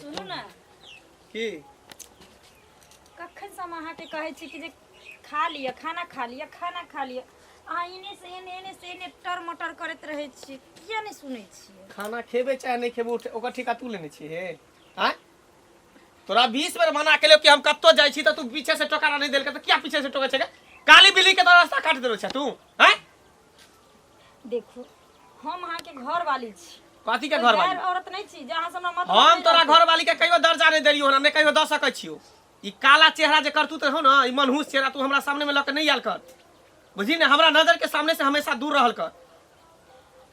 सुनू ना की कखन से हम अहाँके कहै छी कि जे खा लिअ खाना खा लिअ अहाँ इने से एने टर मटर करैत रहै छियै किया नहीं सुनै छियै खाना खेबे चाहे नहीं खेबे ओकर ठिका तू लेने छी हे हैं तोरा 20 बेर मना केलियो कि हम कत्तो जाइ छी त तू पीछे से टोकरा नहीं देल के त किया पीछे से टोकै छै काली बिल्ली के तो रास्ता काट देलो छ तू हैं देखो हम अहाँके घर वाली छी कथी के घर वाली औरत नहीं छी जहाँ से हमरा मतलब हम तोरा घर वाली के कहियो दर्जा नहीं देलियो ना कहियो द सकै छियो ई काला चेहरा जे करतू त हो ना ई मनहूस चेहरा तू हमरा सामने में ल के नहीं आल कर बुझी ना हमरा नजर के सामने से हमेशा दूर रहल कर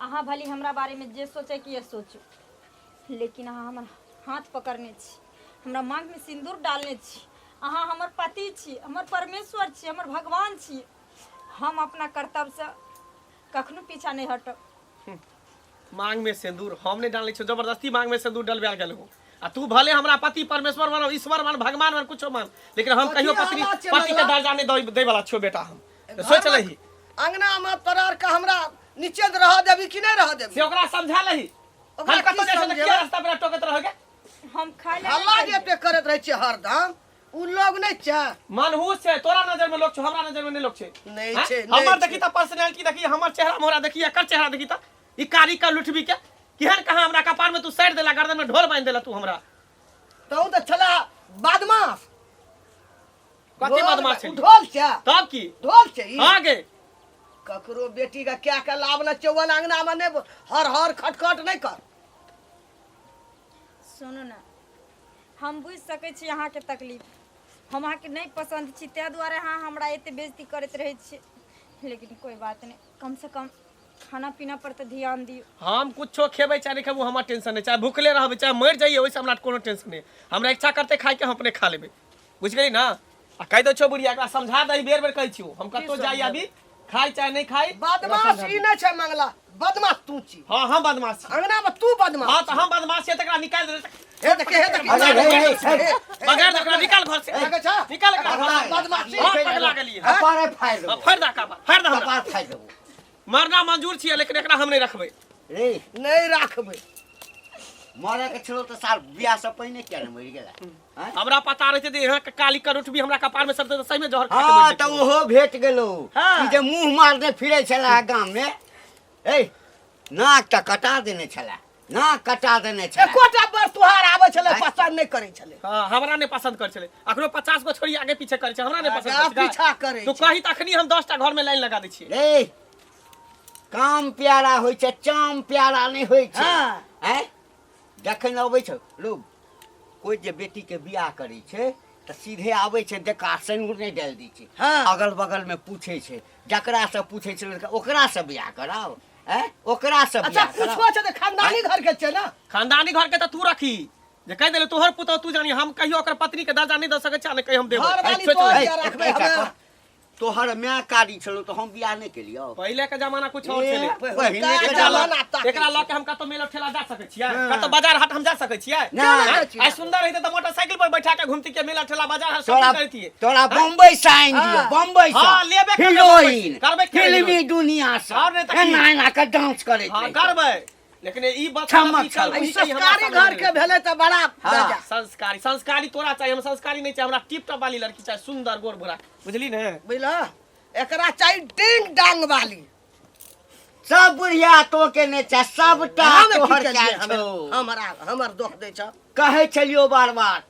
अहाँ भली हमरा बारे में जे सोचे कि ये सोचू लेकिन अहाँ हमर हाथ पकड़ने छी हमरा मांग में सिंदूर डालने छी अहाँ हमर पति छी हमर परमेश्वर छी हमर भगवान छी हम अपना कर्तव्य से कखनो पीछा नहीं हटब मांग में सिंदूर हम नहीं डालने छो जबरदस्ती मांग में सिंदूर डलबा गेल हो आ तू भले हमरा पति परमेश्वर मान ईश्वर मान भगवान मान कुछो मान लेकिन हम कहियो पति के दर्जा नहीं दे वाला छो बेटा हम सोच लही अंगना में तोरा का हमरा नीचे रह देबी कि नहीं रह देबी से ओकरा समझा लही हम कतो जैसे न किया रास्ता पे टोकत रहोगे हम खाए ले हल्ला जे पे करत रह छै हरदम उ लोग नहीं छै मनहूस छै तोरा नजर में लोग छ हमरा नजर में नहीं लोग छै नहीं छै हमर देखी त पर्सनालिटी देखी हमर चेहरा मोहरा देखी एकर चेहरा देखी त ई कारी का लुटबी के केहन कहां हमरा कपार में तू साइड देला गर्दन में ढोल बांध देला तू हमरा तो त छला बदमाश कथी बदमाश छै ढोल छै तब की ढोल छै ई आगे ककरो बेटी का क्या का लाभ न चौवन अंगना में नहीं हर खटखट नहीं कर सुनू ना हम बुझ सकै छी अहाँ के तकलीफ हम अहाँ के नहीं पसंद छी तै दुआरे अहाँ हमरा एते बेइज्जती करैत रहै छी लेकिन कोई बात नहीं कम से कम खाना पीना पर तो ध्यान दियो हम कुछो खेबै चाहे नहीं खेबू हमर टेंशन नहीं चाहे भूखले रहबै चाहे मर जाइए ओइसे हमरा कोनो टेंशन नहीं हमरा इच्छा करते खाए के हम अपने खा लेबै बुझ गेली ना आ कह दो छो बुढ़िया एकरा समझा दही बेर बेर कहै छियो हम कतो जाई अभी खाई चाहे नहीं खाई बदमाश ई नहीं छै मंगला बदमाश तू छी हां हम बदमाश छी अंगना में तू बदमाश हां तो हम बदमाश छी तकरा निकाल दे हे देखे बगैर तकरा निकाल घर से निकाल एकरा घर बदमाशी पकड़ा गेलिए अपारे फाड़ दो फाड़ दा का फाड़ दा हमरा अपार फाड़ दो मरना मंजूर छिए लेकिन एकरा हम नहीं रखबै रे नहीं राखबै मरे के छलो त साल बियाह से पहले क्या न मरि गेला हैं हमरा पता रहते जे यहाँ के काली करोट भी हमरा कपार में सबते सही में जहर खा हां के त ओहो भेट गेलो हाँ। कि जे मुंह मारने फिरे छला गांव में ए नाक त कटा देने छला नाक कटा देने छला एकोटा बार तुहार आबै छले पसंद नहीं करै छले हां हमरा नहीं पसंद कर छले अखनो 50 गो छोड़ी आगे पीछे करे छै हमरा नहीं पसंद आगा पीछा करे तो कही तखनी हम 10 टा घर में लाइन लगा दै छियै रे काम प्यारा होय छै चाम प्यारा नहीं होय छै हां हैं जखन अबै छ लोग कोई जे बेटी के बियाह करै छै त सीधे आबै छै देखा सिंदूर नहीं डाल दै छै हाँ। अगल बगल में पूछे छै जकरा से पूछे छै ओकरा से बियाह कराओ हैं ओकरा से अच्छा बियाह कराओ पूछो छै त खानदानी घर के छै ना खानदानी घर के त तू रखी जे कह देले तोहर पुतौ तू जानी हम कहियो ओकर पत्नी के दर्जा नहीं द सकै छै ने कहि हम देबै घर वाली सोच तो ले। क्या रखबै हमे तोहर मैं कारी छलो तो हम बियाह नहीं केलियो पहले के जमाना कुछ और छले पहिने के जमाना तक एकरा ल के हम कतो मेला ठेला जा सकै छियै कतो बाजार हाट हम जा सकै छियै ना आ सुंदर रहिते त मोटरसाइकिल पर बैठा के घूमती के मेला ठेला बाजार हाट तोरा सब करती तोरा बम्बई साइन दियो हाँ। बम्बई हां लेबे करबै हीरोइन करबै फिल्मी दुनिया से और नहीं त की? एना एना के डांस करे हां करबै लेकिन ई बात छमक छल। ई संस्कारी घर के भेले त बड़ा राजा संस्कारी संस्कारी तोरा चाहिए हम संस्कारी नहीं चाहिए हमरा टिप टॉप वाली लड़की चाहिए सुंदर गोर भोरा बुझली ने बुझला एकरा चाहिए डिंग डांग वाली सब बुढ़िया तो के ने छ सबटा हम की तोहर केलियै क्या छौ हमरा हमर दोख दै छ कहे छलियो बार बार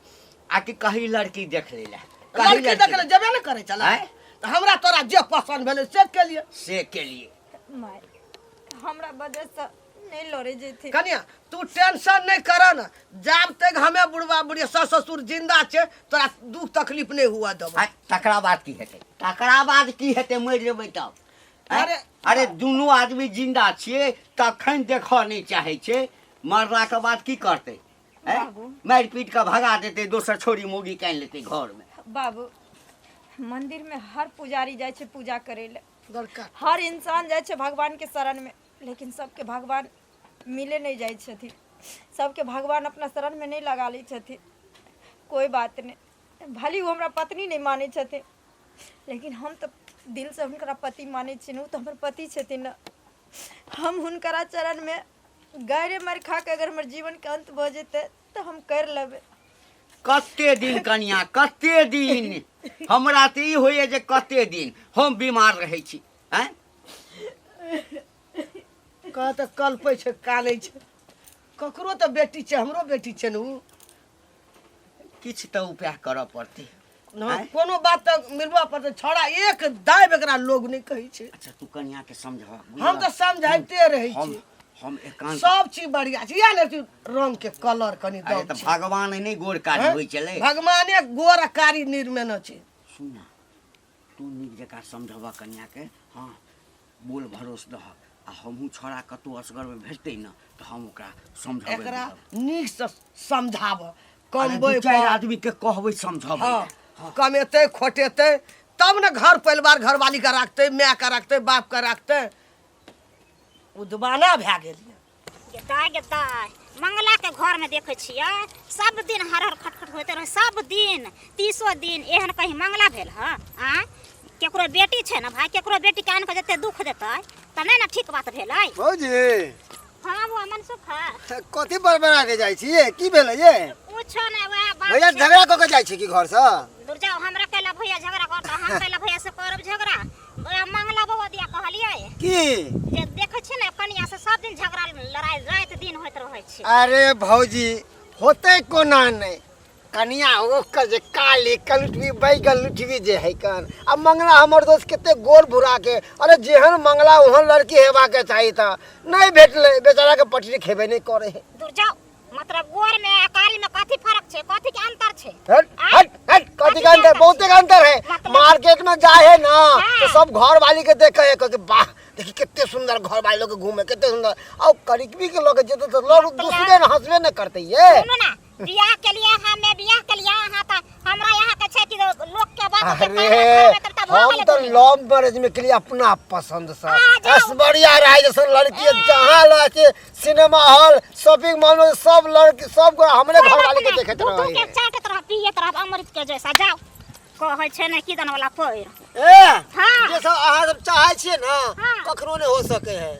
आ कि कहीं लड़की देख लेला कहीं लड़की देख ले जबे न करे चला हैं? त हमरा तोरा जे पसंद भेले से के लिए से के लिए माय हमरा वजह से नहीं लड़े जेथे कन्या तू टेंशन नहीं कर न जब तक हमें बुढ़वा बुढ़िया ससुर जिंदा छे तोरा दुख तकलीफ नहीं हुआ देबो आ तकरा बाद की हेतै तकरा बाद की हेतै मर जेबै तब अरे अरे दुनू आदमी जिंदा छियै तखन देखऽ नहीं चाहे छै मरला के बाद की करतै बाबू। मारि पीट के भगा देतै दोसर छोरी मोगी कान लेतै घर में बाबू मंदिर में हर पुजारी जाय छे पूजा करे ले गलका हर इंसान जाय छे भगवान के शरण में लेकिन सबके भगवान मिले नहीं जाय छथिन सबके भगवान अपना शरण में नहीं लगा लै छथिन कोई बात नहीं भली वो हमरा पत्नी नहीं माने छथिन लेकिन हम तो दिल से हुनकरा पति माने छिन उ तो हमर पति छथिन न हम हुनकरा चरण में गायरे मार खा के अगर हमर जीवन के अंत भ जेते तो हम कर लेबे। कते दिन कनिया कते दिन हमरा तऽ ई होइए जे कते दिन हम बीमार रहै छी हैं। कह तऽ कल्पै छै कानै छै, ककरो तऽ बेटी छै, हमरो बेटी छै ने उ। किछु तऽ उपाय करऽ पड़तै। कोनो बात तऽ मिलबऽ पड़तै, छोड़ा एक दाब एकरा लोग नहीं कहै छै। अच्छा तू कनिया के समझा। हम तऽ समझाइते रहै छी। हम एकांत सब चीज बढ़िया छै, या ने तू रंग के कलर कनी दऽ अरे तऽ भगवान नहीं गोर कारी होइ छलै। भगवाने गोर आ कारी निर्मेन छै। सुन ना, तू नीक जकाँ समझबा कनिया के। हाँ बोल भरोस दह आ हमहूँ छोड़ा कतहु असगर में भेजतै न तऽ हम ओकरा समझबै। एकरा नीक से समझाब, कमबै कमबै चारि आदमी के कहबै समझबै। हाँ कमेतै खोटेतै तब न घर परिवार घरवाली का रखते, माय का रखते, बाप का रखते। उदबाना भए गेल। गेदाय गेदाय मंगला के घर में देखे छियै सब दिन हर हर खटखट होते रहे, सब दिन 30 दिन एहन कहीं मंगला भेल ह। आ केकरो बेटी छै न भाई, केकरो बेटी के आन के जते दुख देतै त नै न ठीक बात भेलै। भौजी हां वो मनसुख है कथी बड़बड़ा के जाइ छी ये, की भेलै ये? पूछो नै वह बात। भैया झगड़ा क के जाइ छी की घर से? दूर जाओ, हमरा कहला भैया झगड़ा करता, हम कहला भैया से करब झगड़ा। ओया मंगला बाबा दिया कहलियै की जे देखे छी न कनिया से सब दिन झगड़ा लड़ाई रात दिन होइत रहै छै। अरे भौजी होते कोना नहीं, कनिया ओकर जे काली कलुटवी बैगल लुटवी जे है कन। अब मंगला हमर दोस्त केते गोल भुरा के, अरे जेहन मंगला ओहन लड़की हेबा के चाहिए था, नहीं भेटले, बेचारा के पटरी खेबे नहीं करे है। दूर जाओ, मतलब गोर में कारी में कथी फर्क छै, कथी के अंतर छै? हट हट हट, कथी का अंतर? बहुते का अंतर है। मार्केट में जाए है ना तो सब घर वाली के देखे है कि वाह देखी कितने सुंदर घर वाली लोग घूमे, कितने सुंदर। और करीबी के लोग जेते तो लोग दूसरे न हंसबे न करते ये। सुनो ना, बियाह के लिए हमें बियाह के लिए यहाँ था, हमरा यहाँ के छै कि लोग के बात के अरे हम तो लव मैरिज में के लिए अपना पसंद सा बस बढ़िया रहे। जैसे लड़की जहाँ लगे सिनेमा हॉल शॉपिंग मॉल में सब लड़की सब हमरे घर वाले के देखत रहे के चाटत रह पियत रह अमृत के जैसा। जाओ कहै छै ने किदन वाला पैर ए हाँ। जे सब अहाँ सब चाहे छिए ना हाँ। कखनो नहीं हो सके है।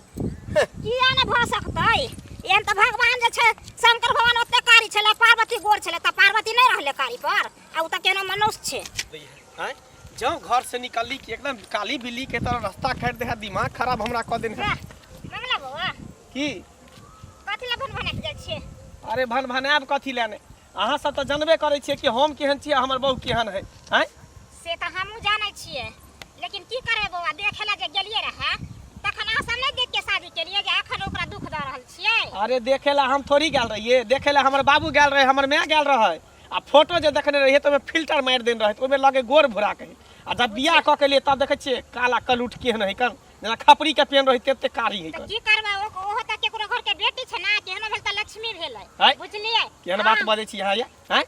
किया ने भ सकतै? एहन त भगवान जे छै शंकर भगवान ओते कारी छले, पार्वती गोर छले त पार्वती नहीं रहले कारी पर, आ उ त केना मनुष्य छै। हैं जौ घर से निकलली कि एकदम काली बिल्ली के तरह रास्ता काट दे है, दिमाग खराब हमरा क देन है। मंगला बउआ की कथि ला भन के जाइ छियै? अरे भन भनाब कथी लेने, अहाँ सब तो जानबे करे छियै कि हम केहन छियै, हमर बहू केहन है। हैं से त हमहू जानै छियै, लेकिन की करे बउआ, देखेला जे गेलियै रहे तखन अहाँ सब नहीं देख के शादी केलियै जे अखन ओकरा दुख द रहल छियै। अरे देखेला हम थोड़ी गेल रहिए, देखेला हमर बाबू गेल रहे, हमर माय गेल रहे। आ फोटो जे देखने रहिए तो में फिल्टर मार देन रहे, तो में लगे गोर भुरा के। आ जब बियाह क के लिए तब देखे छिए काला कलुट केहन है कन, जेना खपरी के पेन रही तेते कारी है त कन। की करबै, ओहो त केकरो घर के बेटी छै ना, केहनो भेल त लक्ष्मी भेलै, है? बुझलियै? केहन बात बजे छी यहाँ ये हैं?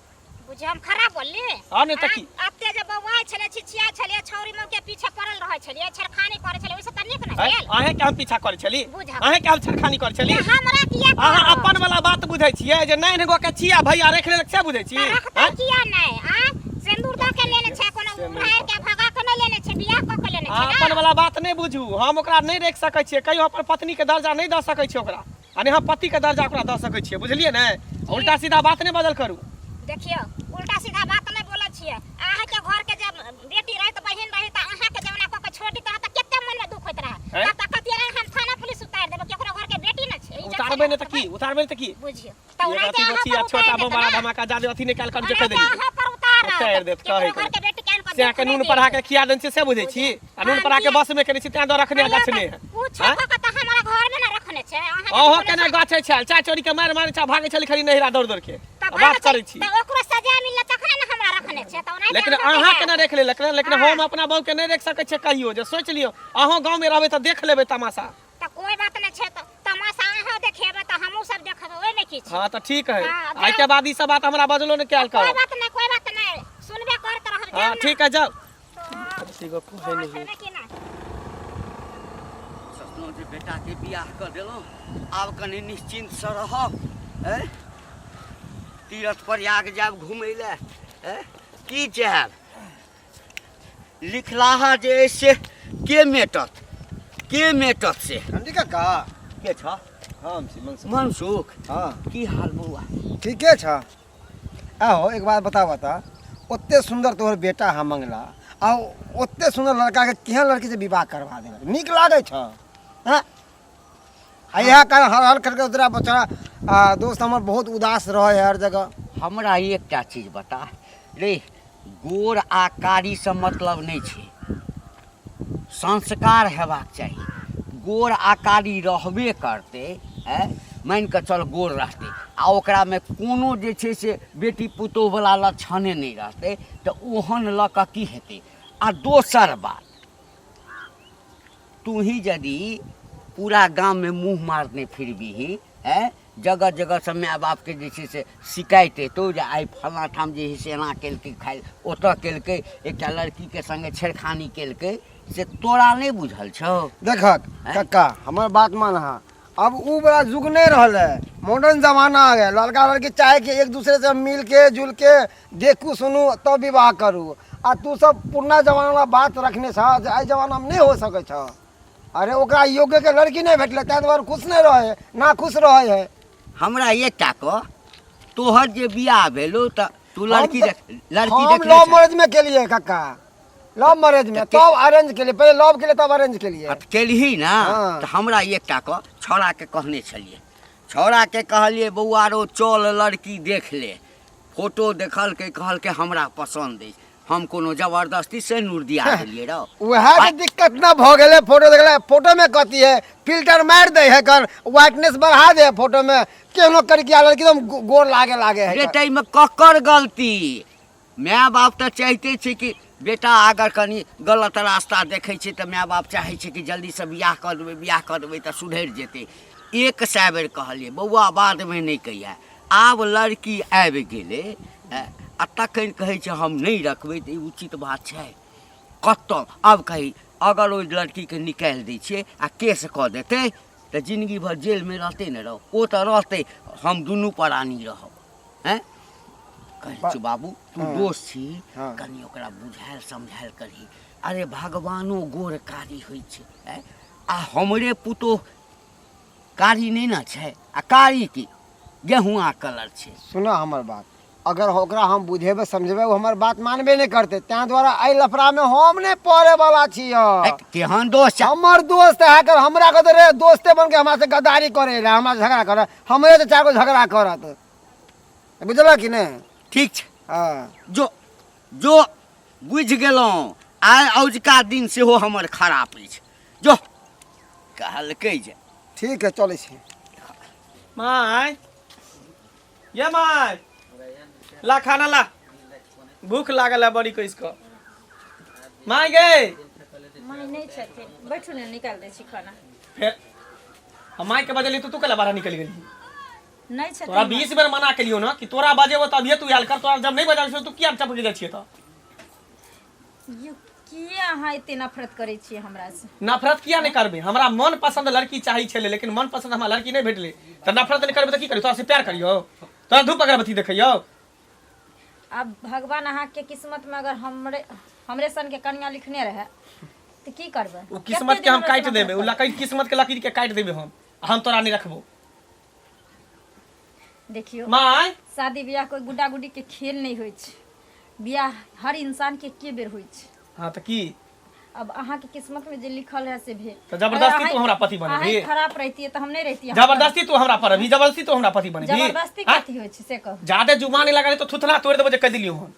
बुझे हम खराब बोलली? हां नहीं त की अत्ते जे बौआ छले, छिछिया छले, छौरी मौ के पीछे पड़ल रहै छलिए, छरखानी करे छले, ओइसे त नीक न हैं? भेल। अहे के हम पीछा करे छली, बुझा। अहे के हम छरखानी करे छली। हमरा किया अहाँ अपन वाला बात बुझै छियै जे नहीं एगो के छिया भैया रख ले से बुझै छी। रखता किया नहीं? आ सिंदूर द के लेने छै, कोनो उड़ाय के भगा के नहीं लेने छै, बियाह क के लेने छै ना। अपन वाला बात नहीं बुझू, हम ओकरा नहीं रख सकै छियै, कहियो अपन पत्नी के दर्जा नहीं द सकै छियै ओकरा, अने हम पति के दर्जा ओकरा द सकै छियै, बुझलियै ने? उल्टा सीधा बात नहीं बदल करू। देखियो उल्टा सीधा बात नहीं बोलै छियै। अहाँ के घर के जब बेटी रही त बहिन रही त अहाँ के जवना क के छोड़ी त केते मन में दुख होइत रहे, त कथि हम थाना पुलिस उतार देब, केकरो घर के बेटी न छै। उतारबे ने त की, उतारबे ने त की बुझियो त ये उना अथी बची आ छोटा बम बड़ा धमाका जादे अथी निकाल कर जके देली अहाँ पर उतार उतार देत कहे घर के बेटी केन से के नून पढ़ा के खिया देन से बुझै छी, आ नून पढ़ा के बस में केने छी तै द रखने गछने है। पूछो क त हमरा घर में न रखने छै। ओहो केने गाछे छै, चाय चोरी के मार मार छा भागे छली खरी नहिरा दौड़ दौड़ के बात करै छी। त ओकरो सजा मिलला तखने न हमरा रखने छै, त ओना लेकिन अहाँ केना देख ले, लेकिन हम अपना बहू के नहीं देख सकै छै कहियो, जे सोच लियो अहाँ गांव में रहबै त देख लेबै तमाशा। त कोई बात नहीं छै, त तमाशा अहाँ देखेबै त हमहू सब देखबै, ओए में की छै। हां त ठीक है, हाँ, आई के बाद ई सब बात हमरा बजलो ने कैल कोई कर। बात नहीं, कोई बात नहीं, सुनबे करत रहब। हां ठीक है, जाओ। ठीक कोई नहीं सोचलहुँ जे बेटा के बियाह कर देलहुँ, आब कनि निश्चिंत से रहब। हैं तीर्थ प्रयाग जाब घूमय ले, हैं की चाहब? लिखलाहा जे अछि से के मेटत से ठंडी का के छ? हम छी मनसुख। मनसुख हाँ की हाल बौआ? ठीके छ। आहो एक बात बता ओते सुंदर तोहर बेटा है मंगला आ ओते सुंदर लड़का के केहन लड़की से विवाह करवा दे नीक लागे छ? हाँ आ यह कारण हर हर करके तोरा बच्चा दोस्त हमर बहुत उदास रहे है हर जगह। हमरा एकटा चीज बता रे, गोर आ कारी से मतलब नहीं छै, संस्कार हेबाक चाहिए। गोर आ कारी रहबे करते है, मान के चल गोर रहते आ ओकरा में कोनो जे छै से बेटी पुतोह वाला लक्षणे नहीं रहते तो ओहन ल के की हेतै। आ दोसर बात, तू ही यदि पूरा गांव में मुंह मारने फिरबी है, जगह जगह से माय बाप के जे छै से शिकायत हेतौ जे आई फलां ठाम जे है से एना केलकै, खाइ ओतऽ केलकै, एकटा लड़की के संगे छेड़खानी केलकै, से तोरा नहीं बुझल छौ? देखक कक्का हमर बात मान हा, अब उ बड़ा जुग नहीं रहल है, मॉडर्न जमाना आ गया। लड़का लड़की चाहे कि एक दूसरे से मिल के जुल के देखू सुनू तब विवाह करू। आ तू सब पुरना जमाना वाला बात रखने छ, आई जमाना में नहीं हो सके छ। अरे ओकरा योग्य के लड़की नहीं भेटले ताहि दुआरे खुश नहीं रहे, ना खुश रहे है। हमरा एकटा कह, तोहर जे बियाह भेलो त तू लड़की हम देख लव मैरिज में के लिए कक्का, लव मैरिज में तब अरेंज के लिए, पहले लव के लिए तब अरेंज के लिए। अब केलही ना हाँ। तो हमरा एकटा कह, छौड़ा के कहने छलिए, छौड़ा के कहलिए बौआ रो चल लड़की देख ले, फोटो देखल के कहल के हमरा पसंद है, हम कोनो जबरदस्ती से नूर दिया देलिए रो। वह के दिक्कत ना भ गेले, फोटो देखले, फोटो में कथी है फिल्टर मार दे है कर व्हाइटनेस बढ़ा दे फोटो में, केनो करके लड़की एकदम गोर लागे है। बेटा में ककर गलती, माय बाप तो चाहते छे कि बेटा अगर कनी गलत रास्ता देखे छे तो माय बाप चाहे छे कि जल्दी से बियाह कर देवे तो सुधर जेते। एक सै बेर कहलिए बौआ बाद में नहीं कहिए, आब लड़की आबि गेले आ तखन कहै छै हम नहीं रखबै तो उचित बात छै? कतौ अब कही अगर ओहि लड़की के निकाल दै छियै आ केस कऽ देतै तो जिंदगी भर जेल में रहते न रहो, ओ तो रहते, हम दुनू प्राणी रहब। हैं कहै छी बाबू तू दोस्त छी, कनी ओकरा बुझायल समझायल करही। अरे भगवानो गोर कारी होइ छै, आ हमरे पुतोह कारी नहीं ना छै, आ कारी की गेहुआ कलर छै। सुना हमर बात, अगर ओकरा हम बुझेबे समझेबे वो हमर बात मानबे नहीं करते, त्या द्वारा आई लफड़ा में हम नहीं पड़े वाला छियै। केहन दोस्त छै? हमर दोस्त है कर हमरा के रे दोस्ते बन के हमरा से गद्दारी करे रे, हमरा झगड़ा करे, हमरे तो चार गो झगड़ा करत, बुझल कि नहीं? ठीक छै, हाँ जो जो बुझ गेलहुँ, आइ अजुका दिन सेहो हमर खराब अछि, जो कहलकै जे ठीक है चले छी। माय ये माय ला खाना ला, भूख लागल है बड़ी कइस को। माय गे माय नहीं छथिन, बैठू ने निकाल दै छी खाना। फिर हम माय के बजली तो तू कला बाहर निकल गेली? नहीं छथिन तोरा 20 बेर मना केलियो ना कि तोरा बजेबो तभिए तू आयल कर, तोरा जब नहीं बजाबे तू किया चपक जाइ छियै? तो यौ किया अहाँ एते नफरत करै छियै हमरा से? नफरत किया नहीं करबे? हमरा मन पसंद लड़की चाही छले, लेकिन मन पसंद हमरा लड़की नहीं भेटले, तो नफरत नहीं करबे तो की करी? तोरा से प्यार करियो, तोरा धूप अगरबत्ती देखियो। अब भगवान अहाँ के किस्मत में अगर हमरे सन के कन्या लिखने रहे तो की करबे? वो किस्मत के हम काट देबे, उ लकड़ी किस्मत के लकीर के काट देबे, हम तोरा नहीं रखबो। देखियो माय शादी ब्याह कोई गुड्डा गुड्डी के खेल नहीं होइ छै, ब्याह हर इंसान के के बेर होइ छै। हां तो की अब अहाँ के किस्मत में जे लिखल है से भेल, तो जबरदस्ती तू हमरा पति बनेबी? खराब रहती तो हम नहीं रहती। जबरदस्ती तू हमरा पर अभी जबरदस्ती तू हमरा पति बनेबी? जबरदस्ती कथी होइ छै से कह? ज्यादा जुबान लगा तो थुथना तोड़ देबो जे कह दिलियो हम,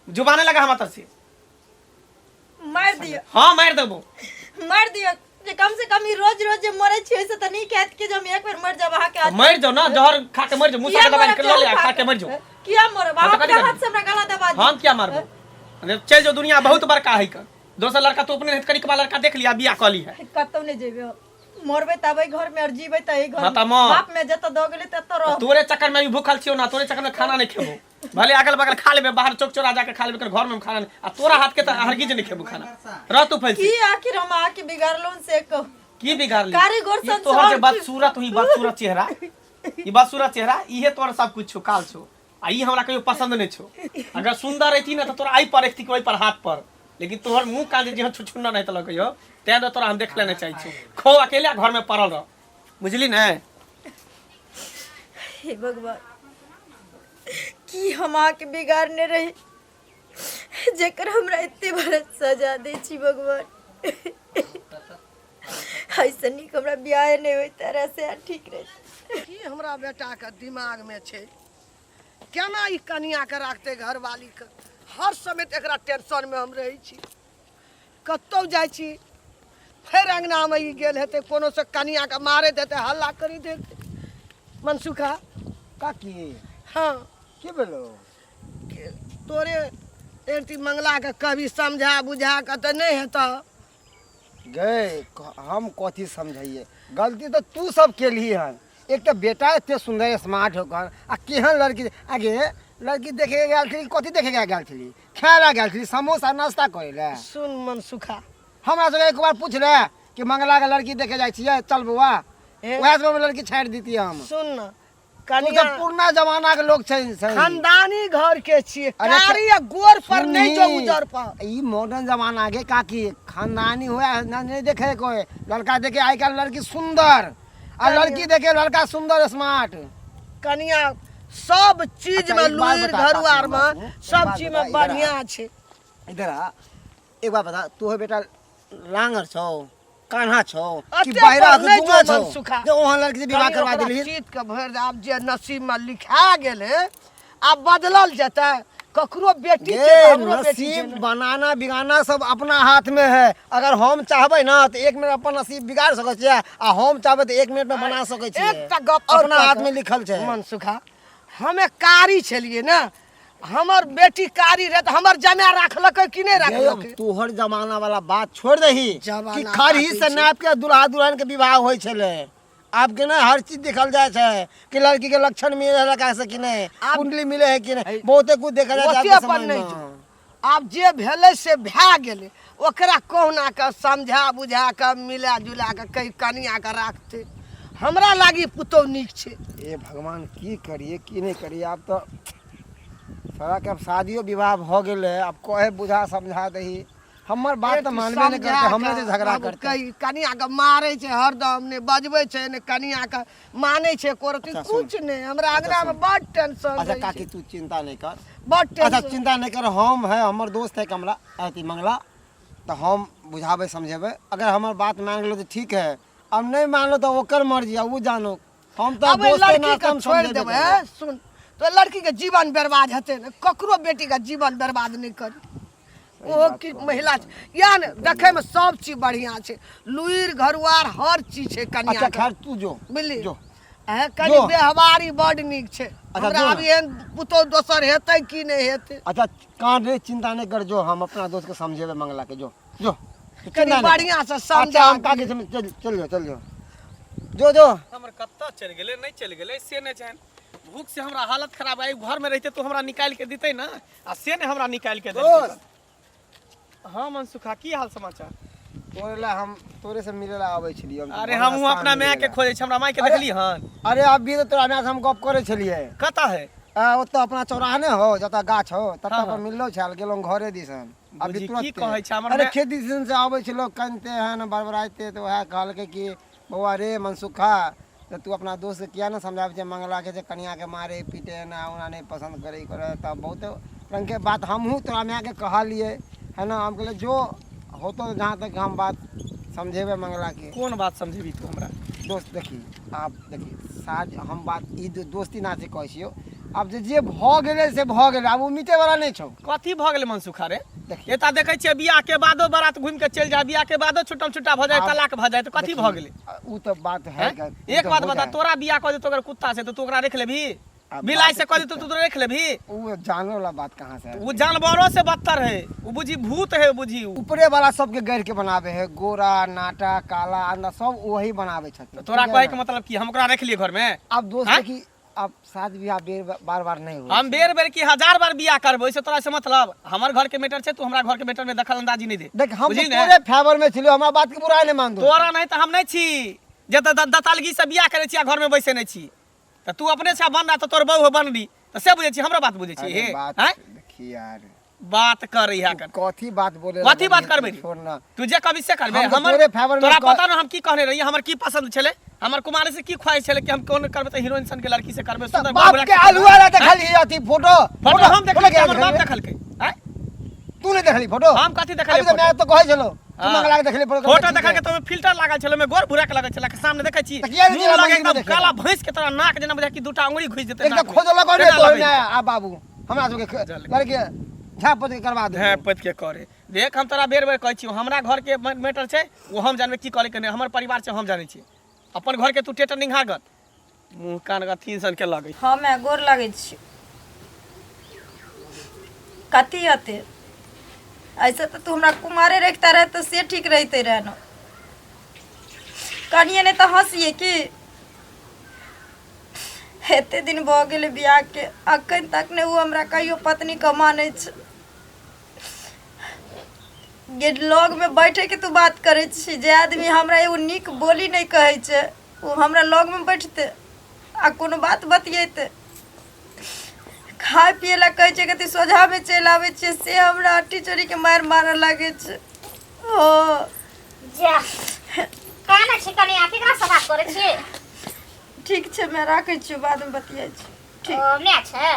जुबान लगा हम तर से मार दियो। हां मार देबो, मार दियो, जे कम से कम रोज रोज जे मरे छियै से त नहीं कहत के जब एक बार मर जाब अहाँ के। मर जाओ ना, जहर खा के मर जाओ, मुंह से दवाई के ले खा के मर जाओ। किया मरब? आप के हाथ से हमरा गला दबा दी। हम क्या मारबो? अरे चल जो, दुनिया बहुत बड़का है का, दोसर लड़का तो अपने करी के लड़का देख लिया, बियाह कर ली है। कतौ नहीं जेबे, मरबे तबे घर में और जीबे त घर हाँ, में। बाप में जत द गेले तत रह। तोरे चक्कर में भी भूखल छियो ना, तोरे चक्कर में खाना नहीं खेबो, भले अगल बगल खा लेबे, बाहर चौक चौरा जाके खा लेबे, घर में खाना नहीं, आ तोरा हाथ के त हरगिज नहीं खेबो खाना। रह तू फैल की आखिर हम आके बिगाड़लोन से कह की बिगाड़ ली? कारीगर ये तोहर जे बदसूरत हुई, बदसूरत चेहरा, ई बदसूरत चेहरा, इहे तोर सब कुछ छो, काल छो, आ ई हमरा कहियो पसंद नहीं छो। अगर सुंदर रहती ना तो तोरा आई पर रखती कोई पर हाथ पर, लेकिन तोहर मुंह काजे जे छुछुन्ना नहीं त लगियो, तें तोरा हम देख लेने चाहि छो। खो अकेले घर में पड़ल रह, बुझली न? हे भगवान की हम आके बिगाड़ने रही जेकर हमरा इतने बड़ा सजा दे छी भगवान। ऐसा निक हमरा ब्याह नहीं होई तरह से ठीक रहे। की हमरा बेटा के दिमाग में छे केना ई कनिया के राखते घर वाली के हर समय एकरा टेंशन में हम रही छी। कतौ जाय छी फिर अंगना में ई गेल हेते कोनो से कनिया के मारे देते हल्ला करी देते। मनसुखा काकी हाँ की बोलो तोरे एरती मंगला के कभी समझा बुझा के तो नहीं हेता। गए हम कथी समझाइए गलती तो तू सब के लिए हन। एक तो बेटा इतने सुंदर स्मार्ट होकर आ केहन लड़की आगे लड़की देखे गल थी कथी देखे गल थी खाए गल थी समोसा नाश्ता करे ले। सुन मनसुखा हमरा से एक बार पूछ रहे कि मंगला के लड़की देखे जाए छिए चल बउआ वह से लड़की छाड़ दी हम। सुन न तू कनिया तो पुरना जमाना के लोग छै खानदानी घर के छिए अरे कारी या गोर पर नहीं जो उजर पर। ई मॉडर्न जमाना के काकी खानदानी हुआ नहीं देखे कोई लड़का देखे आई काल लड़की सुंदर आ लड़की देखे लड़का सुंदर स्मार्ट। कनिया सब चीज अच्छा, में एक बात लुइर बता घरवार काकी, बाबू, में एक सब बात चीज बता, में इधर आ। बढ़िया छे। इधर आ एक बात बता तू है बेटा लांगर छौ कान्हा छौ कि अते बाहरा पर के नहीं गुंगा जो छौ मनसुखा। जो वहां लड़की से विवाह करवा देली। चीत के भर आब जे नसीब में लिखा गेले अब बदलल जता ककरो बेटी के ये हमरो बेटी के नसीब बनाना बिगाना सब अपना हाथ में है। अगर हम चाहबे ना तो एक मिनट अपन नसीब बिगाड़ सके छिए आ हम चाहबे तो एक मिनट में बना सके छिए। एक ता गप और अपना कहता। हाथ में लिखल छै। मनसुखा हमें कारी छलिए ना हमर बेटी कारी रहे तो हमर जमा राखलक कि नहीं राखलक। तोहर जमाना वाला बात छोड़ दही जमाना कि खरी काफी से छै। नाप के दुल्हा दुल्हन के विवाह होय छले। अब के ना हर चीज देखल जाए छै कि लड़की के लक्षण मिले लड़का से कि नहीं कुंडली मिले है कि नहीं बहुते कुछ देखा जाए छै। ओते आज के पर समय नहीं में। जो आब जे भेले से भै गेले ओकरा कहुना के समझा बुझा के मिला जुला के कई कनिया के राखते हमरा लागी पुतौ नीक छे। ए भगवान की करिए की नहीं करिए। अब तो सारा के अब शादियों विवाह भ गेले अब कहे बुझा समझा दही हमर बात तो मानबे नहीं करते हमने से झगड़ा करते। कई कनिया के मारे छे हरदम ने बजबे छे ने कनिया के माने छे कोरती अच्छा, सुन। कुछ नहीं हमरा आगरा में बड़ टेंशन अच्छा रही काकी छे, तू चिंता नहीं कर। बड़ अच्छा टेंशन। चिंता नहीं कर हम है हमर दोस्त है कमला अति मंगला तो हम बुझाबे समझेबे। अगर हमर बात मान लो तो ठीक है अब नहीं मान लो तो ओकर मर्जी है वो जानो। हम तो अब दोस्त है लड़की ना के कम छोड़ समझे देबे देबे। सुन तो लड़की के जीवन बर्बाद हेते न ककरो बेटी का जीवन बर्बाद नहीं करी। ओ की महिला छे। या न देखे में सब चीज बढ़िया छे लुइर घरवार हर चीज छे कनिया अच्छा के खैर तू जो बुझली जो कनी जो। व्यवहारी बड़ नीक छे। अच्छा, हमरा जो अब न। एहन पुतौ दोसर हेतै कि नहीं हेतै अच्छा कान रे चिंता नहीं कर जो हम अपना दोस्त के समझेबे मंगला के जो जो कनी चिंता नहीं कर। बढ़िया से अच्छा समझा हम काकी से चल जो जो हमर कत्ता चल गेले नहीं चल गेले से नहीं जान भूख से हमरा हालत खराब है घर में रहते तो हमरा निकाल के देते ना आ से ने हमरा निकाल के देते। हाँ मनसुखा की हाल समाचार। तोरे से मिले ला आवे छलिए। अरे हम अपना माय के खोजे छ हमरा माय के देखली हन। अरे अभी तो तोरा माय से हम गप करे छलिए। कता है ओतो अपना चौराहा ने हो जता गाछ हो तता हाँ, पर हाँ। मिललो छल गेलो घरे दिसन अभी बुझी, तुरंत की कहै छै हमर अरे माय- खेत दिसन से आवे छ लोग कनते हन बरबराते तो वह कहल के कि बउआ रे मनसुखा तो तू अपना दोस्त के किया ना समझावे छे मंगला के जे कन्या के मारे पीटे ना उना नहीं पसंद करे तब बहुत रंग के बात हमहू तोरा माय के कहलिए है ना। हम कहले जो होतो जहाँ तक हम बात समझेबे मंगला के कौन बात समझेबी तू हमरा। दोस्त देखी आप देखी साज हम बात ई दोस्ती ना से कहै छियो। अब जे भ गेले से भ गेले अब उ मिटे वाला नहीं छौ। कथी भ गेले मनसुखा रे देखिए एता देखै छियै बियाह के बादो बारात घूम के चल जाए बियाह के बादो छुट्टा छुट्टा भ जाए आप- तलाक भ जाए तो कथी भ गेले। उ तो बात है हैं? एक बात बता तोरा बियाह कर दे तो अगर कुत्ता से तो तू ओकरा रख लेबी अब बिलाई बात से कर दे तो तू रख लेबी। उ जाने वाला बात कहाँ से है। वो जानवरों से बदतर है वो बुझी भूत है बुझी उ। ऊपरे वाला सबके गैर के बनावे है गोरा नाटा काला अंडा सब वही बनावे छथिन। तोरा ठीक है कहे ना? के मतलब कि हम ओकरा रख लिए घर में। अब दोस्त हैं? देखी अब शादी ब्याह बार बार नहीं हो। हम बेर बेर की 1000 बार बियाह करबो इससे तोरा से मतलब हमर घर के मैटर छे तू हमरा घर के मैटर में दखल अंदाजी नहीं दे। देख हम तो बुझली ने? तोरे फेवर में छिलो हमरा बात के बुराई नहीं मान दो। तोरा नहीं तो हम नहीं छी जे दतालगी से बियाह करे छी घर में बैसे नहीं छी तो तू अपने से बन रहा तो तोर बहू बनबी तो से बुझे छी हमरा बात बुझे छी अरे हे बात हैं? देखी यार बात कर रही कर कथी बात बोले कथी बात करबे रे? छोड़ना तुझे कभी से करबे हम तो हमर तोरे फेवर में तोरा कह- पता ना हम की कहने रही हमर की पसंद छले हमर कुमारी से की ख्वाहिश छले कि हम कौन करबे त हीरोइन सन के लड़की से करबे सुंदर बाप के आलुआ ला देखली अथी फोटो फोटो हम देखली हमर बाप देखल के हैं तू नहीं देखली फोटो हम कथि देखली अभी तो मैं तो कहै छलो तू मंगला के देखली फोटो देखल के तो फिल्टर लागल छले में गोर भूरा के लागल छले के सामने देखै छी तकिया मुंह लगे एकदम काला भैंस के तरह नाक जना बुझा कि दूटा अंगुरी घुस जेते एक तो खोज लगा रे तो आ बाबू हमरा सब के लड़के झापत के करवा दे है पत के करे देख हम तोरा बेर बेर कहै छी हमरा घर के मैटर छै वो हम जानबे की करे के नहीं हमर परिवार छै हम जानै छी अपन घर के तू टेटर निंघा गत मुंह कान गथी सन के लगे हम गोर लागै छी कथी हते ऐसे तो तू हमरा कुमारे रखता रहे तो से ठीक रहते रहे न कनिए ने तो हंसिए कि एते दिन भ गेल बियाह के अखन तक ने वो हमरा कहियो पत्नी कमाने छ ये लोग में बैठे के तू बात करे छी जे आदमी हमरा एगो नीक बोली नहीं कहै छै वो हमरा लग में बैठते आ कोनो बात बतियेते खाए पिए ला कहै छै कि सोझा में चलि आबै छै से हमरा हट्टी चोरी के मार मारऽ लागे छै ओ जा काना छी कनी आ केकरा से बात करे छी ठीक छै मैं राखै छी बाद में बतियाइ छी ठीक ओ ने छै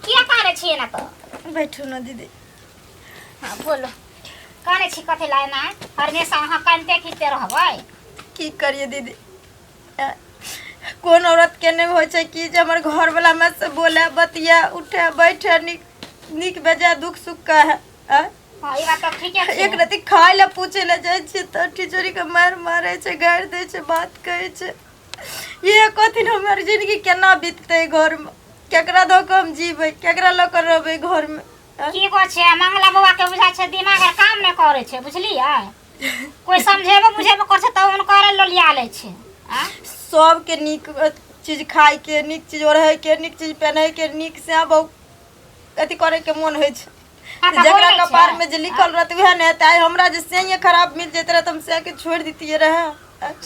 किया करे छी ना तो बैठू ना दीदी हां बोलो करे छी कथि लाय ना हमेशा अहाँ कानते खींचते रहबै की करिए दीदी कौन औरत के नहीं हो छै कि जे हमर घर वाला में से बोले बतिया उठे बैठे निक बेजा दुख सुख का है हां ई बात तो ठीके छै एक रति खाए ला पूछे ला जाय छै त टिचोरी के मार मारे छै गाड़ दे छै बात कहै छै ये कथिन हमर जिंदगी केना बीतते घर में केकरा दो के हम जीबै केकरा ल कर रहबै घर में की को छै मंगला बाबा के बुझा छै दिमाग काम नहीं करे छै बुझलियै कोई समझेबो बुझेबो कर छै त उनकर लोलिया ले छै सब के निक चीज खाए के निक चीज ओढ़े के निक चीज पहने के निक से अब अथी करे के मन होय छै जकरा कपार में जे लिखल रहत वह नहीं त हमरा जे से खराब मिल जेत रहे त हम से के छोड़ दितिए रहे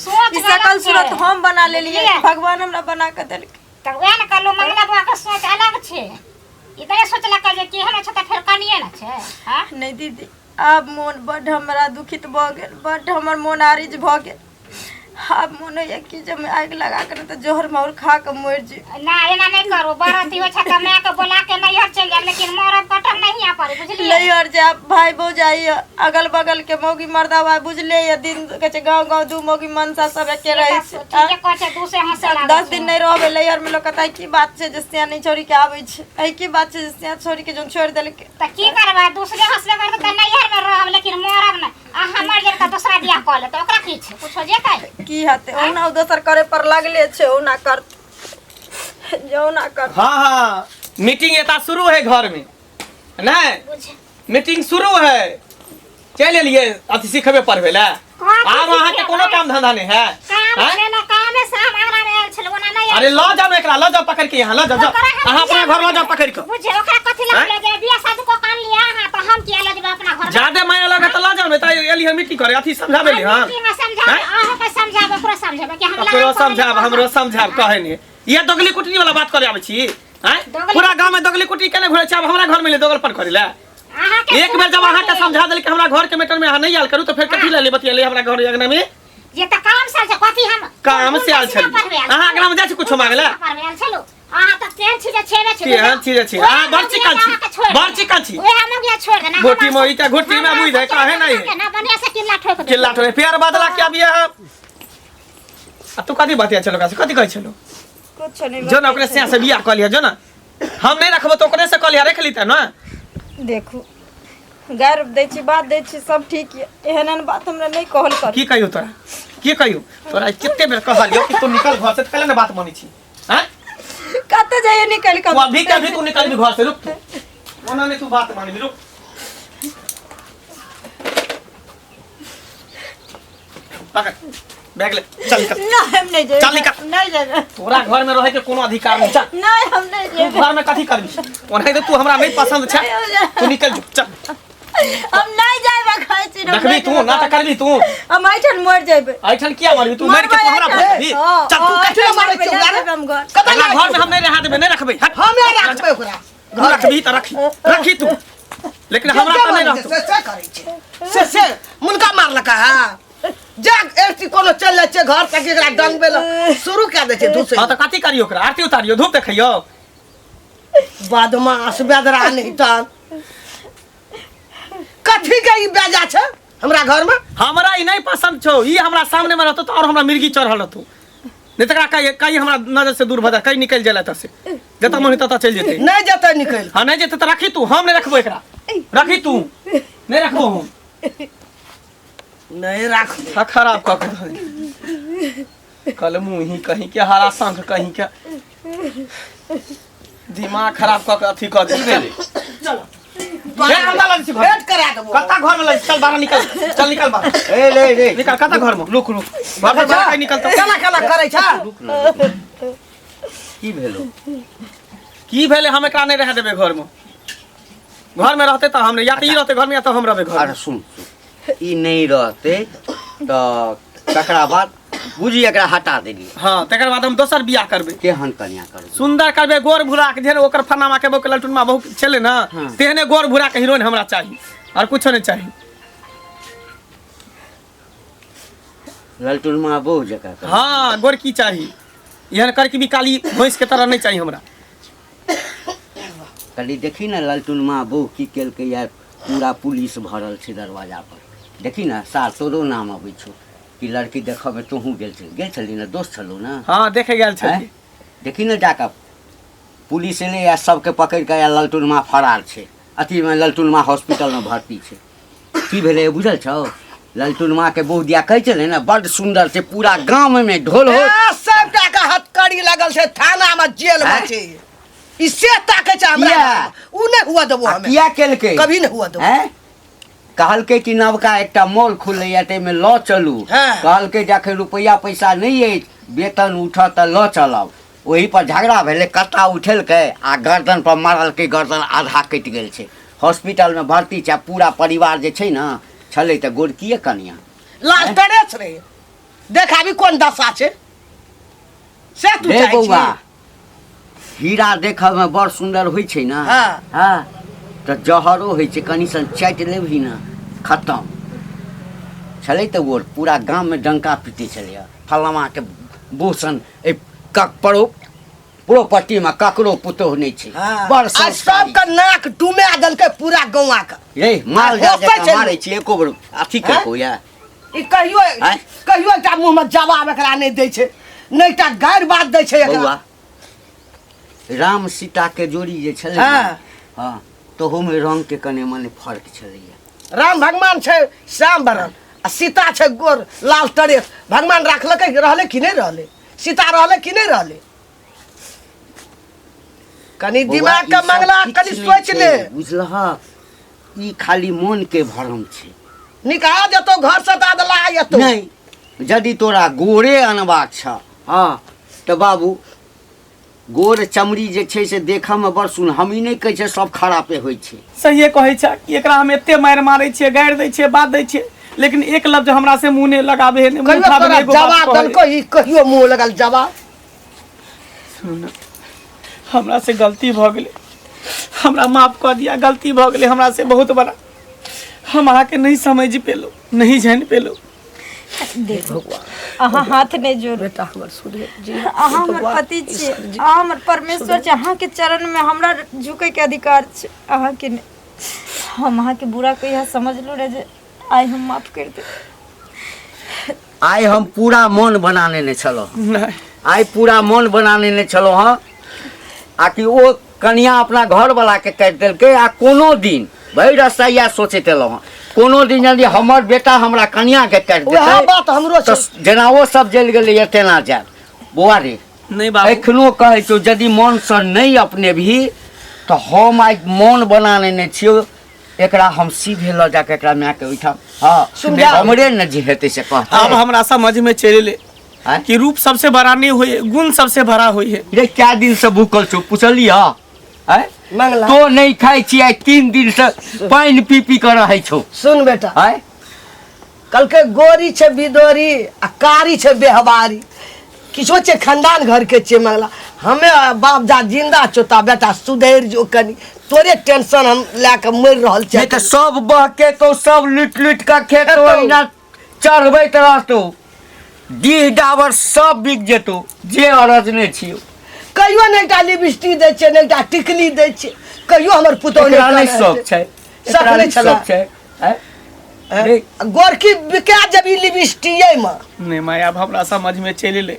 सोच सकल सूरत हम बना लेलिए भगवान हमरा बना के देलकै त वह न कहलो मंगला बाबा के सोच अलग छै इतने सोचला के जे केहन छै त फेर कनिए न छै हां नहीं दीदी अब मन बड हमरा दुखित भ गेल बड हमर मन आरिज भ गेल अब मन है कि जब मैं आग लगा कर तो जोहर मोर खा के मर जी ना एना नहीं करो बराती हो छ कमे के बोला के नहीं हर चल जा लेकिन मरब कटम नहीं आ पारे बुझलिए नहीं हर जा भाई बो जाई अगल बगल के मौगी मर्दा भाई बुझले ये दिन के छ गांव गांव दू मौगी मनसा सब एके रहे छै ठीक कह छै दूसरे हंसे लागे 10 दिन नहीं रहबे लैयर में लोग कहता की बात छै जे सिया नहीं छोड़ी के आबै छै ए की बात छै जे सिया छोड़ी के जोन छोड़ देलके त की करबा दूसरे हंसले कर त नहीं में रहब लेकिन मरब न आ हमर जे का दूसरा बियाह क ले त ओकरा की छै कुछो जे कह की हते ओना दोसर करे पर लागले छै ओना कर जो ना कर हाँ हाँ मीटिंग एता शुरू है घर में नहीं बुझ मीटिंग शुरू है चल लिए अथी सिखबे पढ़बे ला आब अहाँ के कोनो काम धंधा नहीं है काम लेना काम है सब आरा में आयल छल ओना नहीं अरे लो जाओ एकरा लो जाओ पकड़ के यहाँ लो जाओ अहाँ अपना घर लो जाओ पकड़ के बुझे ओकरा कथि लग जे बियाह शादी को कान लिया हां त हम किया ले जेबे अपना घर में ज्यादा माया लगा त लो जाओ नहीं त एली हम मीटिंग करे अथी समझाबे ले हां मीटिंग में समझा अहाँ के समझाबे पूरा समझाबे कि हम पूरा समझाब हमरो समझाब कहे नहीं ये दोगली कुटनी वाला बात करे आबै छी हैं पूरा गांव में दोगली कुटनी केने घुरे छी अब हमरा घर में ले दोगलपन करे ला एक बेर जब अहाँ के समझा देल कि हमरा घर के मैटर में अहाँ नहीं आल करू तो फिर कथि ले बतिया हमरा घर अंगना में ये त काम से कथि हम काम से आल छल अहाँ अंगना में जाय छी कुछ मांगला आल छलो अहाँ त तेल छिजे छेबे छै केहन चीज छी आ बड़ची काल छी ओए हम गया छोड़ देना घोटी में इटा घोटी में बुझ दे काहे नहीं ना बनिया से किल्ला ठोक दे किल्ला ठोक फेर बदला के अभी आ तू कथि बतिया चलो का कथि कहै छलो कुछ नहीं जो ना ओकरे से बियाह क लिया जो ना हम नहीं रखबो तो ओकरे से क लिया रख ली त ना देखू गैर दै छी बात दै छी सब ठीक है एहन बात हमरा नहीं कहल कर की कहियो तोरा कितने बेर कहलियो कि तू निकल घर से कल ना बात मानी छी हैं कत जाइए निकल के अभी के अभी तू निकल भी घर से रुक ओना ने तू बात मानी रुक पकड़ बैग ले चल निकल ना हम नहीं जाए चल निकल नहीं जाए तोरा घर में रहे के कोनो अधिकार नहीं चल नहीं हम नहीं तू जाए घर में कथि करबी ओना तू हमरा नहीं पसंद छै तू निकल चल हम नहीं जाए खाई छी देखबी तू ना त करबी तू हम ऐठन मर जाबे ऐठन किया मरबी तू मर के तू हमरा भरबी चल तू कथि मारे छी हम घर कतना घर में हम नहीं रहा देबे नहीं रखबे हम नहीं रखबे ओकरा घर रखबी त रखी तू लेकिन हमरा त नहीं रखतो से करे छी से मुनका मार लका है जा एसी कोनो चल जाय छै घर तक एकरा डंगबे ल शुरू क दै छै दूसरे हां त कथी करियो ओकरा आरती उतारियो धूप देखियो बदमाश बेदरा नहीं त कथी के ई बेजा छै हमरा घर में हमरा ई नहीं पसंद छौ ई हमरा सामने में रहतो त और हमरा मिर्गी चढ़ल रहतो नहीं त कहीं हमरा नजर से दूर भदा कहीं निकल जाला त से जता मन तता चल जेते नहीं जते निकल हां नहीं जेते त रखी तू हम नहीं रखबो एकरा रखी तू नहीं रखबो हम नहीं राख खराब क कल मुही कहीं के हरा संख कहीं के दिमाग खराब क अथी क दी चलो भेंट करा देबो कता घर में चल बाहर निकल चल निकल बाहर ए ले ले निकल कता घर में रुक रुक घर में बाहर निकल त केना केना करे छ की भेलो की भेले हम एकरा नहीं रह देबे घर में रहते त हमरे या त ई रहते घर में या त हम रहबे घर अरे सुन ई नहीं रहते तो तकरा बाद बुझी एकरा हटा देली हां तकर बाद हम दोसर बियाह करबे केहन कन्या करबे सुंदर करबे गोर भुरा के जेहन ओकर फनामा के बोके ललटुनमा बहुत छले ना हाँ। तेहने गोर भुरा के हीरोइन हमरा चाहिए और कुछ नहीं चाहिए ललटुन माँ बहु जगह कर हाँ गोर की चाहिए यहन करके भी काली भैंस के तरह नहीं चाहिए हमरा कली देखी ना ललटुन माँ बहु की केलकै यार पूरा पुलिस भरल छै दरवाजा पर देखी ना सार तोरो नाम अबै छौ कि लड़की देखबे तोहू गेल छली ना दोस्त छलो ना हाँ देखे गेल छै हैं? देखी ना जाकर पुलिस एले या सबके पकड़ के या ललटुन माँ फरार छै अथी में ललटुन माँ हॉस्पिटल में भर्ती छै की भेलै बुझल छौ ललटुन माँ के बहु दिया कहै छलै ना बड़ सुंदर छै पूरा गांव में ढोल हो सबटा के हथकड़ी लगल छै थाना में जेल में हैं? छै इससे ताके छै हमरा किया? उ नहीं हुआ देबो आ हमें किया केलकै कभी नहीं हुआ देबो हैं कहलकै कि नवका एकटा मॉल खुलैया ताहिमे लऽ चलू हाँ। कहलकै जखन रुपैआ पैसा नहीं अछि वेतन उठत तऽ लऽ चलब ओही पर झगड़ा भेलै कत्ता उठेलकै आ गर्दन पर मारलकै गर्दन आधा कटि गेल छै हॉस्पिटल में भर्ती छै पूरा परिवार जे छै ना छलै तऽ गोरकिए कनिया लाल टरेछ रे देखाबी कोन दशा छै से तू रे चाहै बौआ छी हीरा देखयमे बड़ सुन्दर होइ छै ना हाँ। हाँ तऽ जहरो होइ छै कनि सन चाटि लेबही ना खत्म छलै तऽ वो पूरा गाममे डंका पीटे छलै फलामा के बोसन प्रोपर्टीमे ककरो पुतोह नहि छै बड़ आज सबके नाक डुमा देलकै पूरा गौवा के रे माल जा होतै छै मारै छी एको बेर अथी केलको या ई कहियो हैं? कहियो एकटा मुंह में जवाब एकरा नहीं दै छै नहीं एकटा गारि बात दै छै एकरा बौआ राम सीता के जोड़ी जे छलै हाँ। ने, हाँ तोहूमे रंग के कने मने फर्क छलैया राम भगवान छै श्याम बरन आ सीता छै गोर लाल टरेछ भगवान राखलकै रहले कि नहीं रहले सीता रहले कि नहीं रहले कनी दिमाग के मंगला कनी सोच ले बुझलह ई खाली मन के भरम छै निकाह जतो घर से दादला आयतो नहीं यदि तोरा गोरे अनबाक छ हाँ तो बाबू गोर चमड़ी जे छै से देखऽमे बड़ सुन हम ई नहीं कहै छै सब खरापे होइ छै सहिए कहै छै कि एकरा हम एते मार मारै छियै गारि दै छियै बात दै छियै लेकिन एक लफ्ज हमरा से मुंह नहीं लगाबे है मुंह कहियो उठाबे तोरा है, एगो बात जवाब कहै है। देलको ई कहियो मुंह लगल जवाब हमरा से गलती भ गेलै हमरा माफ कऽ दिया गलती भ गेलै हमरा से बहुत बड़ा हम अहाँके नहीं समझ पेलो नहीं जान पेलो देखो अहाँ हाथ नहीं जोड़ बेटा हमर सुधे जी अहाँ हमर पति छी अहाँ हमर परमेश्वर छी अहाँ के चरण में हमरा झुके के अधिकार छै अहाँ के नहीं हम अहाँ के बुरा कहिया समझ लो रे जे आइ हम माफ कर दे आइ हम पूरा मन बना लेने छलहुँ नहीं आइ पूरा मन बना लेने छलहुँ हँ आ कि ओ कनिया अपना घर वाला के काटि देलकै आ कोनो दिन भरि रस्ता इएह सोचैत एलहुँ हँ कोनो दिन यदि हमर बेटा हमरा कनिया के काटि वएह देतै बात हमरो छै तऽ जेना ओ सब जलि गेलैए तेना जायब बौआ रे नहीं बाबू एखनो कहै छौ यदि मनसँ नहीं अपने भी तऽ हम आइ मन बना लेने छियौ एकरा हम सीधे लऽ जाके एकरा मायके ओहिठाम हाँ समझा। हमरे ने जे हेतै से कहतै अब हमरा समझ में चल ले आँय? कि रूप सबसे बड़ा नहीं हुई गुण सबसे बड़ा हुई है रे क्या दिन से भूखल छौ पुछलिया आय मंगला तो नहीं खाई छी आइ 3 दिन से पानि पी पी कर रहै छौ सुन बेटा आय कल के गोरी छै बिदोरी आ कारी छै बेहबारी किछो छै खानदान घर के छै मंगला हमें बाप जा जिंदा चोता बेटा सुधैर जो कनी तोरे टेंशन हम लेके मर रहल छै नहीं तो सब बहके तो सब लुट लुट के खेतो इना चढ़बै तरह तो डीह डाबर सब बिक जेतौ जे अरजने छियौ। कहियो नहीं एकटा लिपस्टिक दै छै नहीं एकटा टिकली दै छै कहियो हमर पुतौह एकरा नहीं नहि शौक छै, शौक एकरा नहि नहि छलै। शौक छै। हैं? गोरकी बिका जबी लिपस्टिक में नहीं माय अब हमरा समझ में चल ले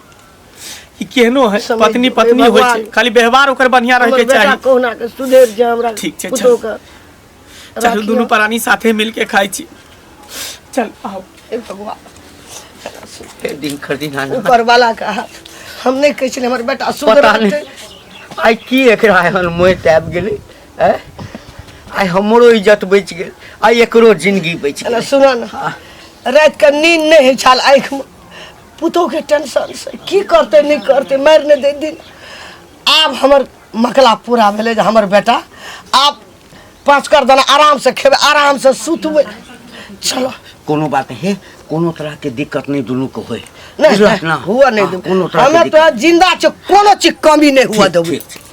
ई केहनो है समझ पत्नी गेलियै, पत्नी होइ भगवान। छै, खाली व्यवहार ओकर बढ़िया रहे हमर के बेटा चाही। कहुना के सुधेर जे हमरा ठीक छै, पुतौह चल। के चल राखियो। दुनू प्राणी साथे मिल के खाई छी। चल आओ। हे भगवान दिन खरदिन आना ऊपर वाला का हाथ हम नहीं कहै छलियै हमर बेटा पता सुधर नहीं आई की एकरा एहन मोह आबि गेलै। हैं? आई हमरो इज्जत बचि गेल, आई एकरो जिंदगी बचि एना गेल। सुना ना रात के नींद नहीं है छाल आँख में पुतौह के टेंशन से की करते नहीं करते मार नहीं दे दिन। आब हमर मकला पूरा भेले जे हमर बेटा आप 5 कर दाना आराम से खेबे आराम से सुतबे। चलो कोनो बात है, कोनो तरह के दिक्कत नहीं दुनू को होए। नहीं बुझलक ना? हुआ नहीं हाँ, दे कोनो तरह के हमें दिक्कत तो जिंदा छो कोनो चीज कमी नहीं हुआ ठीक, देबे। ठीक,